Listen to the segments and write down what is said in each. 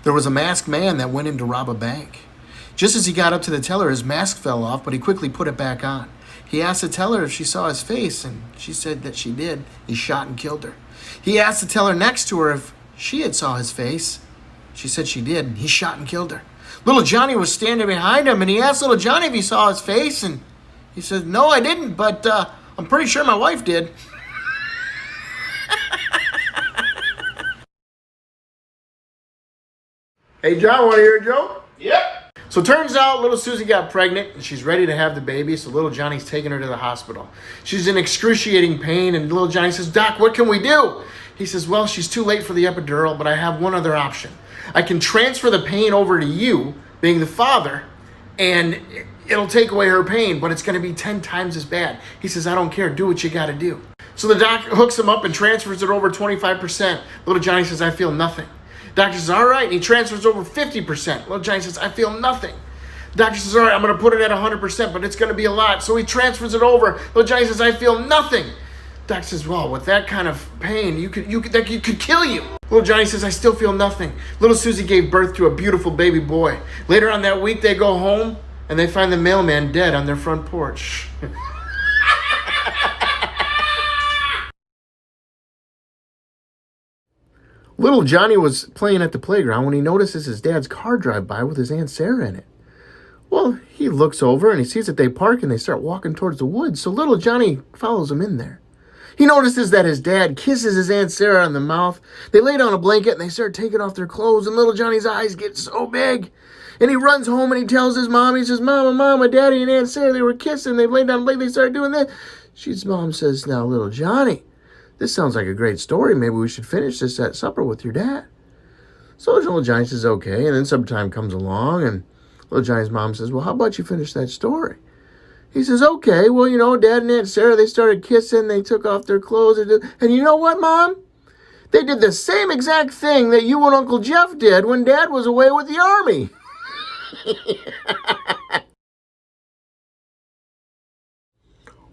There was a masked man that went in to rob a bank. Just as he got up to the teller, his mask fell off, but he quickly put it back on. He asked the teller if she saw his face, and she said that she did. He shot and killed her. He asked the teller next to her if she had saw his face. She said she did, and he shot and killed her. Little Johnny was standing behind him, and he asked Little Johnny if he saw his face, and he said, "No, I didn't, but I'm pretty sure my wife did." Hey, John, want to hear a joke? Yep. So it turns out little Susie got pregnant and she's ready to have the baby, so little Johnny's taking her to the hospital. She's in excruciating pain and little Johnny says, "Doc, what can we do?" He says, "Well, she's too late for the epidural, but I have one other option. I can transfer the pain over to you, being the father, and it'll take away her pain, but it's going to be 10 times as bad." He says, "I don't care. Do what you got to do." So the doc hooks him up and transfers it over 25%. Little Johnny says, "I feel nothing." Doctor says, "All right," and he transfers over 50%. Little Johnny says, "I feel nothing." Doctor says, "All right, I'm going to put it at 100%, but it's going to be a lot." So he transfers it over. Little Johnny says, "I feel nothing." Doctor says, "Well, with that kind of pain, you could kill you." Little Johnny says, "I still feel nothing." Little Susie gave birth to a beautiful baby boy. Later on that week, they go home and they find the mailman dead on their front porch. Little Johnny was playing at the playground when he notices his dad's car drive by with his Aunt Sarah in it. Well, he looks over and he sees that they park and they start walking towards the woods, so little Johnny follows him in there. He notices that his dad kisses his Aunt Sarah on the mouth. They lay down a blanket and they start taking off their clothes, and little Johnny's eyes get so big. And he runs home and he tells his mom, he says, Mama, Daddy, and Aunt Sarah, they were kissing. They laid down a blanket, they started doing this. His mom says, "Now, little Johnny, this sounds like a great story. Maybe we should finish this at supper with your dad." So little Johnny says, "Okay." And then some time comes along and little Johnny's mom says, "Well, how about you finish that story?" He says, "Okay, well, Dad and Aunt Sarah, they started kissing. They took off their clothes. And you know what, Mom? They did the same exact thing that you and Uncle Jeff did when Dad was away with the army."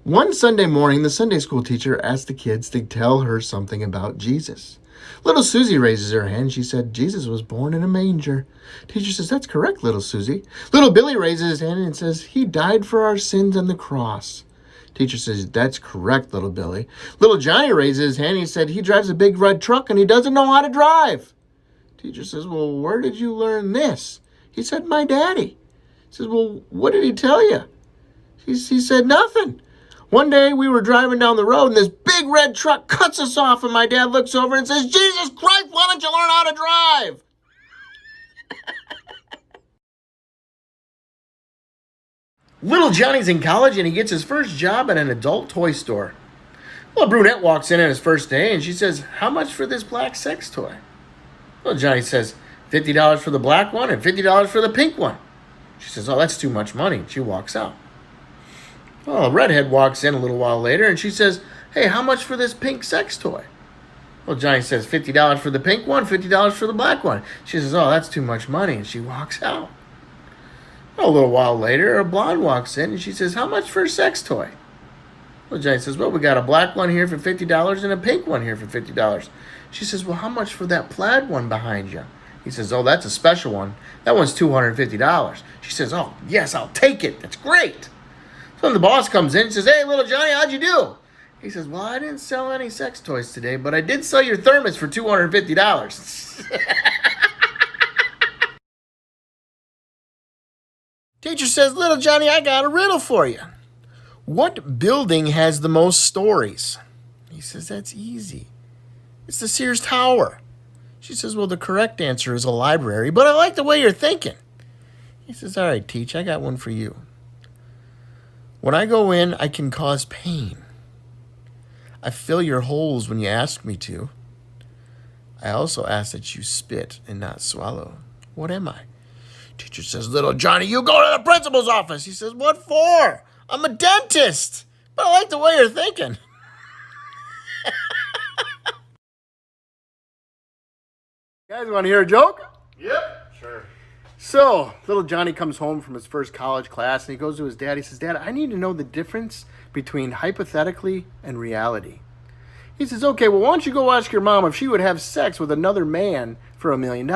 One Sunday morning, the Sunday school teacher asked the kids to tell her something about Jesus. Little Susie raises her hand. She said, "Jesus was born in a manger." Teacher says, "That's correct, little Susie." Little Billy raises his hand and says, "He died for our sins on the cross." Teacher says, "That's correct, little Billy." Little Johnny raises his hand and he said, "He drives a big red truck and he doesn't know how to drive." Teacher says, "Well, where did you learn this?" He said, "My daddy." He says, "Well, what did he tell you?" He said, "Nothing. One day we were driving down the road and this big red truck cuts us off and my dad looks over and says, 'Jesus Christ, why don't you learn how to drive?'" Little Johnny's in college and he gets his first job at an adult toy store. Well, a brunette walks in on his first day and she says, "How much for this black sex toy?" Well, Johnny says, $50 for the black one and $50 for the pink one. She says, "Oh, that's too much money." She walks out. Well, a redhead walks in a little while later and she says, "Hey, how much for this pink sex toy?" Well, Johnny says, $50 for the pink one, $50 for the black one. She says, "Oh, that's too much money," and she walks out. Well, a little while later, a blonde walks in and she says, "How much for a sex toy?" Well, Johnny says, "Well, we got a black one here for $50 and a pink one here for $50. She says, "Well, how much for that plaid one behind you?" He says, "Oh, that's a special one. That one's $250. She says, "Oh, yes, I'll take it. That's great." So the boss comes in and says, "Hey, little Johnny, how'd you do?" He says, "Well, I didn't sell any sex toys today, but I did sell your thermos for $250. Teacher says, "Little Johnny, I got a riddle for you. What building has the most stories?" He says, "That's easy. It's the Sears Tower." She says, "Well, the correct answer is a library, but I like the way you're thinking." He says, "All right, Teach, I got one for you. When I go in, I can cause pain. I fill your holes when you ask me to. I also ask that you spit and not swallow. What am I?" Teacher says, "Little Johnny, you go to the principal's office." He says, "What for? I'm a dentist, but I like the way you're thinking." You guys want to hear a joke? Yep. Sure. So, little Johnny comes home from his first college class and he goes to his dad. He says, "Dad, I need to know the difference between hypothetically and reality." He says, "Okay, well, why don't you go ask your mom if she would have sex with another man for $1 million?"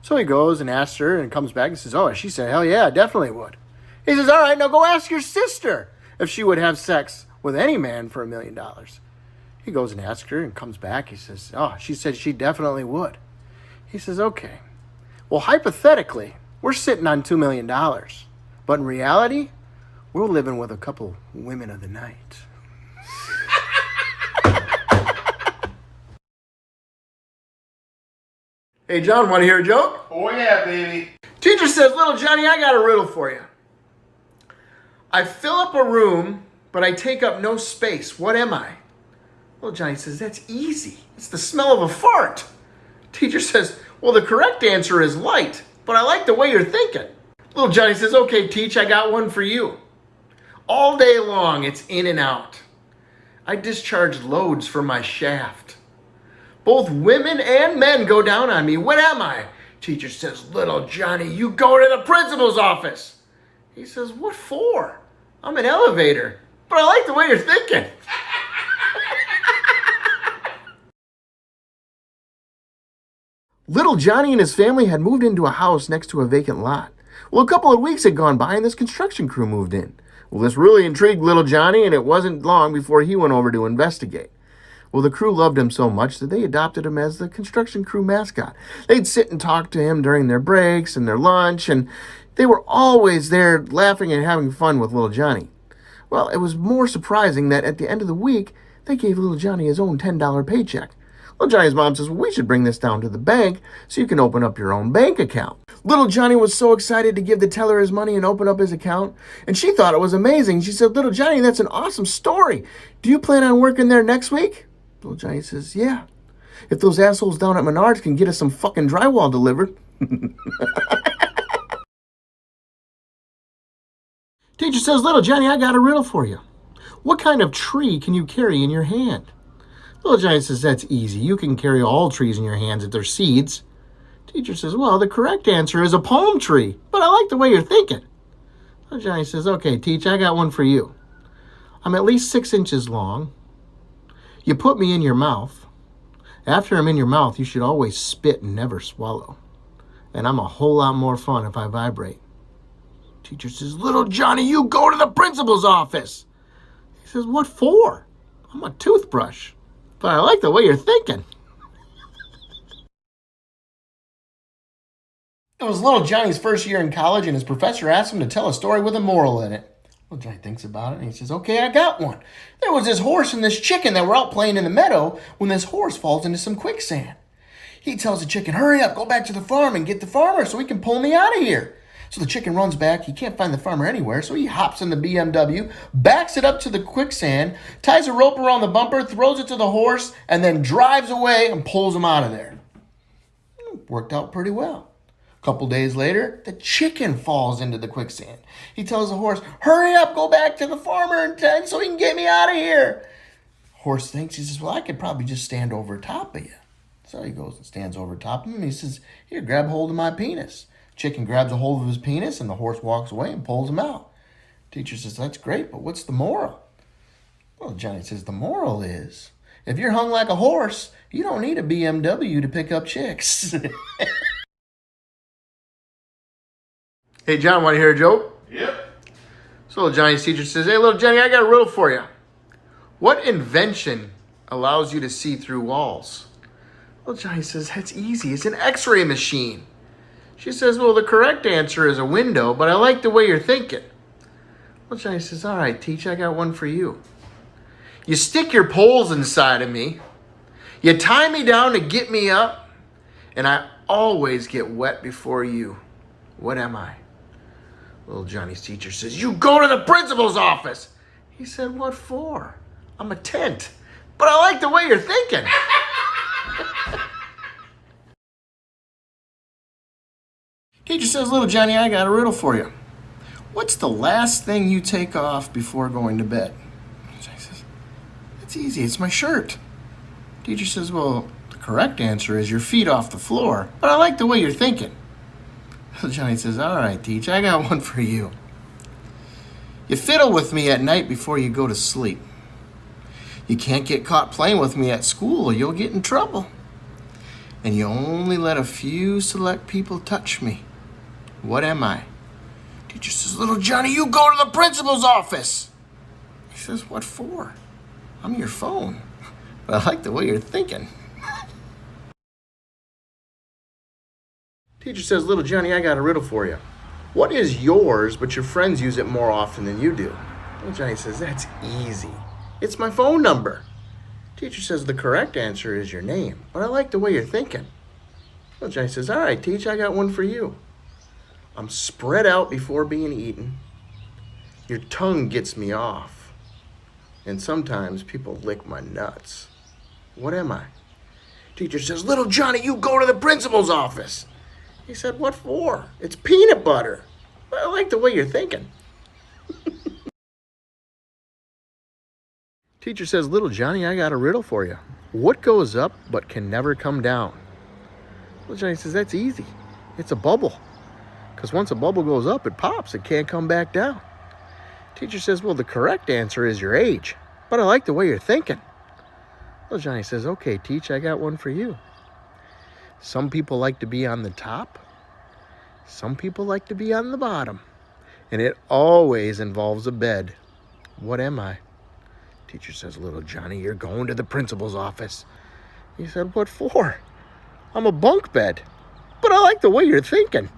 So he goes and asks her and comes back and says, oh, she said, hell yeah, I definitely would. He says, all right, now go ask your sister if she would have sex with any man for $1 million. He goes and asks her and comes back. He says, oh, she said she definitely would. He says, okay. Well, hypothetically, we're sitting on $2 million. But in reality, we're living with a couple women of the night. Hey, John, want to hear a joke? Oh, yeah, baby. Teacher says, little Johnny, I got a riddle for you. I fill up a room, but I take up no space. What am I? Little Johnny says, that's easy. It's the smell of a fart. Teacher says, well, the correct answer is light, but I like the way you're thinking. Little Johnny says, okay, Teach, I got one for you. All day long, it's in and out. I discharge loads from my shaft. Both women and men go down on me. What am I? Teacher says, little Johnny, you go to the principal's office. He says, what for? I'm an elevator, but I like the way you're thinking. Little Johnny and his family had moved into a house next to a vacant lot. Well, a couple of weeks had gone by and this construction crew moved in. Well, this really intrigued little Johnny, and it wasn't long before he went over to investigate. Well, the crew loved him so much that they adopted him as the construction crew mascot. They'd sit and talk to him during their breaks and their lunch, and they were always there laughing and having fun with little Johnny. Well, it was more surprising that at the end of the week, they gave little Johnny his own $10 paycheck. Little Johnny's mom says, well, we should bring this down to the bank so you can open up your own bank account. Little Johnny was so excited to give the teller his money and open up his account, and she thought it was amazing. She said, little Johnny, that's an awesome story. Do you plan on working there next week? Little Johnny says, yeah. If those assholes down at Menards can get us some fucking drywall delivered. Teacher says, little Johnny, I got a riddle for you. What kind of tree can you carry in your hand? Little Johnny says, that's easy. You can carry all trees in your hands if they're seeds. Teacher says, well, the correct answer is a palm tree, but I like the way you're thinking. Little Johnny says, okay, Teach, I got one for you. I'm at least 6 inches long. You put me in your mouth. After I'm in your mouth, you should always spit and never swallow. And I'm a whole lot more fun if I vibrate. Teacher says, little Johnny, you go to the principal's office. He says, what for? I'm a toothbrush. But I like the way you're thinking. It was little Johnny's first year in college, and his professor asked him to tell a story with a moral in it. Little Johnny thinks about it, and he says, okay, I got one. There was this horse and this chicken that were out playing in the meadow when this horse falls into some quicksand. He tells the chicken, hurry up, go back to the farm and get the farmer so he can pull me out of here. So the chicken runs back. He can't find the farmer anywhere, so he hops in the BMW, backs it up to the quicksand, ties a rope around the bumper, throws it to the horse, and then drives away and pulls him out of there. Worked out pretty well. A couple days later, the chicken falls into the quicksand. He tells the horse, hurry up, go back to the farmer in time so he can get me out of here. Horse thinks, he says, well, I could probably just stand over top of you. So he goes and stands over top of him, and he says, here, grab hold of my penis. Chicken grabs a hold of his penis, and the horse walks away and pulls him out. Teacher says, that's great, but what's the moral? Well, Johnny says, the moral is, if you're hung like a horse, you don't need a BMW to pick up chicks. Hey, John, want to hear a joke? Yep. So little Johnny's teacher says, hey, little Johnny, I got a riddle for you. What invention allows you to see through walls? Little Johnny says, that's easy. It's an x-ray machine. She says, well, the correct answer is a window, but I like the way you're thinking. Little Johnny says, all right, Teach, I got one for you. You stick your poles inside of me. You tie me down to get me up, and I always get wet before you. What am I? Little Johnny's teacher says, you go to the principal's office. He said, what for? I'm a tent, but I like the way you're thinking. Teacher says, little Johnny, I got a riddle for you. What's the last thing you take off before going to bed? Johnny says, it's easy, it's my shirt. Teacher says, well, the correct answer is your feet off the floor, but I like the way you're thinking. Johnny says, all right, Teach, I got one for you. You fiddle with me at night before you go to sleep. You can't get caught playing with me at school or you'll get in trouble. and you only let a few select people touch me. What am I? Teacher says, little Johnny, you go to the principal's office. He says, what for? I'm your phone. But I like the way you're thinking. Teacher says, little Johnny, I got a riddle for you. What is yours, but your friends use it more often than you do? Little Johnny says, that's easy. It's my phone number. Teacher says, the correct answer is your name, but I like the way you're thinking. Little Johnny says, all right, Teach, I got one for you. I'm spread out before being eaten. Your tongue gets me off. And sometimes people lick my nuts. What am I? Teacher says, little Johnny, you go to the principal's office. He said, what for? It's peanut butter. I like the way you're thinking. Teacher says, little Johnny, I got a riddle for you. What goes up but can never come down? Little Johnny says, that's easy. It's a bubble. Because once a bubble goes up, it pops. It can't come back down. Teacher says, well, the correct answer is your age. But I like the way you're thinking. Little Johnny says, okay, Teach, I got one for you. Some people like to be on the top. Some people like to be on the bottom. And it always involves a bed. What am I? Teacher says, little Johnny, you're going to the principal's office. He said, what for? I'm a bunk bed. But I like the way you're thinking.